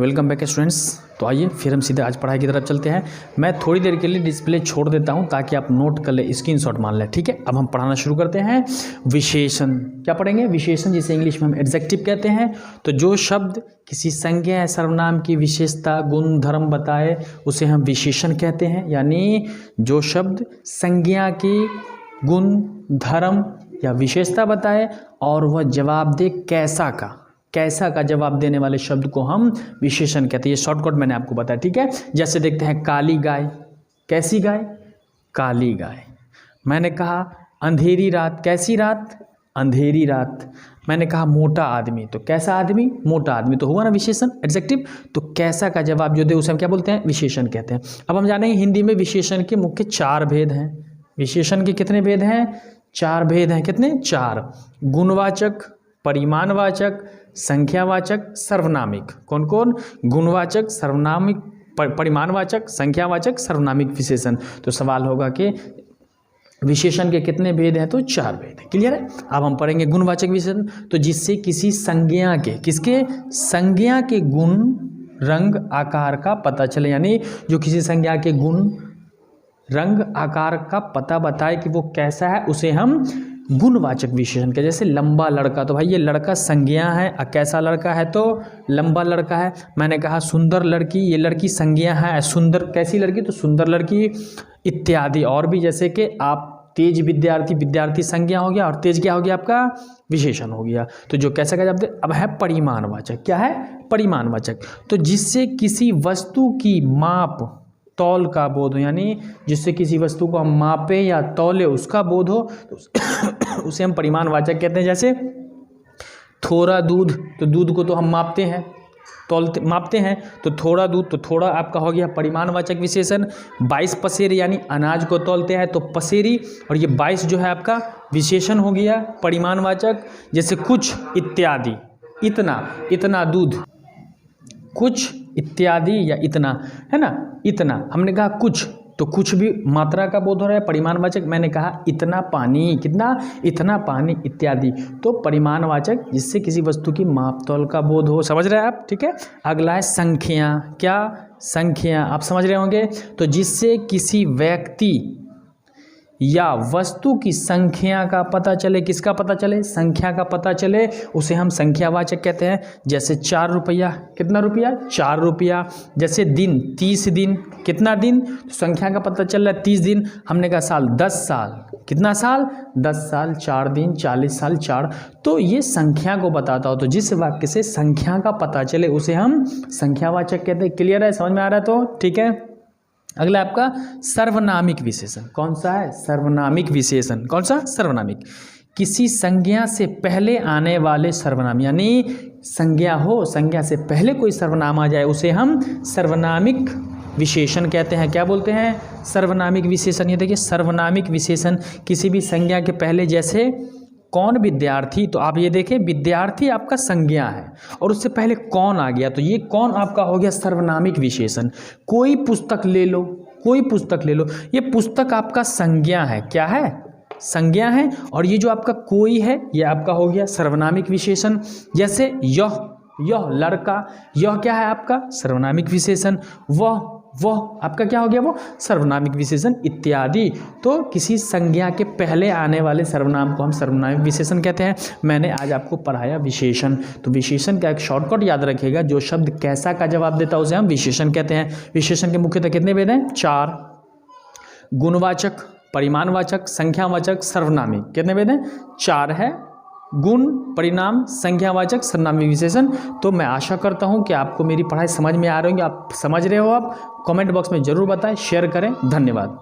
Welcome back students. तो आइए फिर हम सीधे आज पढ़ाई की तरफ चलते हैं। मैं थोड़ी देर के लिए डिस्प्ले छोड़ देता हूं ताकि आप नोट कर ले, स्क्रीनशॉट मान लें। ठीक है, अब हम पढ़ाना शुरू करते हैं। विशेषण क्या पढ़ेंगे? विशेषण, जिसे इंग्लिश में हम एडजेक्टिव कहते हैं। तो जो शब्द किसी संज्ञा या सर्वनाम की विशेषता, गुण, धर्म बताए उसे हम विशेषण कहते हैं। यानी जो शब्द संज्ञा की गुण, धर्म या विशेषता बताए और वह जवाब दे कैसा का जवाब देने वाले शब्द को हम विशेषण कहते हैं। ये शॉर्टकट मैंने आपको बताया। ठीक है, जैसे देखते हैं काली गाय। कैसी गाय? काली गाय। मैंने कहा अंधेरी रात। कैसी रात? अंधेरी रात। मैंने कहा मोटा आदमी। तो कैसा आदमी? मोटा आदमी। तो हुआ ना विशेषण, एडजेक्टिव। तो कैसा का जवाब जो दे उसे हम क्या बोलते हैं? विशेषण कहते हैं। अब हम जानेंगे हिंदी में विशेषण के मुख्य 4 भेद हैं। विशेषण के कितने भेद हैं? 4 भेद हैं। कितने? 4। गुणवाचक, परिमाणवाचक, संख्यावाचक, सर्वनामिक। कौन कौन? गुणवाचक, सर्वनामिक, परिमाणवाचक, संख्यावाचक, सर्वनामिक विशेषण। तो सवाल होगा कि विशेषण के कितने भेद हैं? तो 4 भेद हैं। क्लियर है? अब हम पढ़ेंगे गुणवाचक विशेषण। तो जिससे किसी संज्ञा के, किसके? संज्ञा के गुण, रंग, आकार का पता चले। यानी जो किसी संज्ञा के गुण, रंग, आकार का पता बताए कि वो कैसा है, उसे हम गुणवाचक विशेषण के। जैसे लंबा लड़का, तो भाई ये लड़का संज्ञा है। कैसा लड़का है? तो लंबा लड़का है। मैंने कहा सुंदर लड़की, ये लड़की संज्ञा है। सुंदर कैसी लड़की? तो सुंदर लड़की इत्यादि। और भी जैसे कि आप तेज विद्यार्थी, विद्यार्थी संज्ञा हो गया और तेज क्या हो गया? आपका विशेषण हो गया। तो जो कैसा का जवाब दे। अब है परिमाणवाचक। क्या है? परिमाणवाचक। तो जिससे किसी वस्तु की माप, तौल का बोध हो। यानी जिससे किसी वस्तु को हम मापे या तौले उसका बोध हो तो उसे हम परिमाणवाचक कहते हैं। जैसे थोड़ा दूध, तो दूध को तो हम मापते हैं, तौलते, मापते हैं। तो थोड़ा दूध, तो थोड़ा आपका हो गया परिमाणवाचक विशेषण। 22 पसेरी, यानी अनाज को तौलते हैं तो पसेरी, और ये 22 जो है आपका विशेषण हो गया परिमाणवाचक। जैसे कुछ इत्यादि, इतना दूध, कुछ इत्यादि या इतना, है ना? इतना, हमने कहा कुछ, तो कुछ भी मात्रा का बोध हो रहा है, परिमाणवाचक। मैंने कहा इतना पानी, कितना? इतना पानी इत्यादि, तो परिमाणवाचक जिससे किसी वस्तु की माप तौल का बोध हो। समझ रहे हैं आप? ठीक है। अगला है संख्या। क्या? संख्या। आप समझ रहे होंगे। तो जिससे किसी व्यक्ति या वस्तु की संख्या का पता चले। किसका पता चले? संख्या का पता चले, उसे हम संख्यावाचक कहते हैं। जैसे 4 रुपया। कितना रुपया? 4 रुपया। जैसे दिन, 30 दिन। कितना दिन? तो संख्या का पता चल रहा है 30 दिन। हमने कहा साल, 10 साल। कितना साल? 10 साल, 4 दिन, 40 साल, 4। तो ये संख्या को बताता हो। तो जिस वाक्य से संख्या का पता चले उसे हम संख्यावाचक कहते हैं। क्लियर है? समझ में आ रहा है? तो ठीक है। अगला आपका सर्वनामिक विशेषण। कौन सा है? सर्वनामिक विशेषण। कौन सा? सर्वनामिक। किसी संज्ञा से पहले आने वाले सर्वनाम। यानी संज्ञा हो, संज्ञा से पहले कोई सर्वनाम आ जाए उसे हम सर्वनामिक विशेषण कहते हैं। क्या बोलते हैं? सर्वनामिक विशेषण। ये देखिए, सर्वनामिक विशेषण किसी भी संज्ञा के पहले, जैसे कौन? विद्यार्थी। तो आप ये देखें, विद्यार्थी आपका संज्ञा है और उससे पहले कौन आ गया, तो ये कौन आपका हो गया सर्वनामिक विशेषण। कोई पुस्तक ले लो, कोई पुस्तक ले लो, ये पुस्तक आपका संज्ञा है। क्या है? संज्ञा है। और ये जो आपका कोई है, ये आपका हो गया सर्वनामिक विशेषण। जैसे यह लड़का, यह क्या है? आपका सर्वनामिक विशेषण। वह आपका क्या हो गया? वो सर्वनामिक विशेषण इत्यादि। तो किसी संज्ञा के पहले आने वाले सर्वनाम को हम सर्वनामिक विशेषण कहते हैं। मैंने आज आपको पढ़ाया विशेषण। तो विशेषण का एक शॉर्टकट याद रखिएगा, जो शब्द कैसा का जवाब देता है उसे हम विशेषण कहते हैं। विशेषण के मुख्यतः कितने भेद हैं? 4। गुणवाचक, परिमाणवाचक, संख्यावाचक, सर्वनामिक। कितने भेद हैं? 4 है। गुण, परिणाम, संख्यावाचक, सर्वनामिक विशेषण। तो मैं आशा करता हूं कि आपको मेरी पढ़ाई समझ में आ रही होगी। आप समझ रहे हो? आप कमेंट बॉक्स में जरूर बताएं, शेयर करें। धन्यवाद।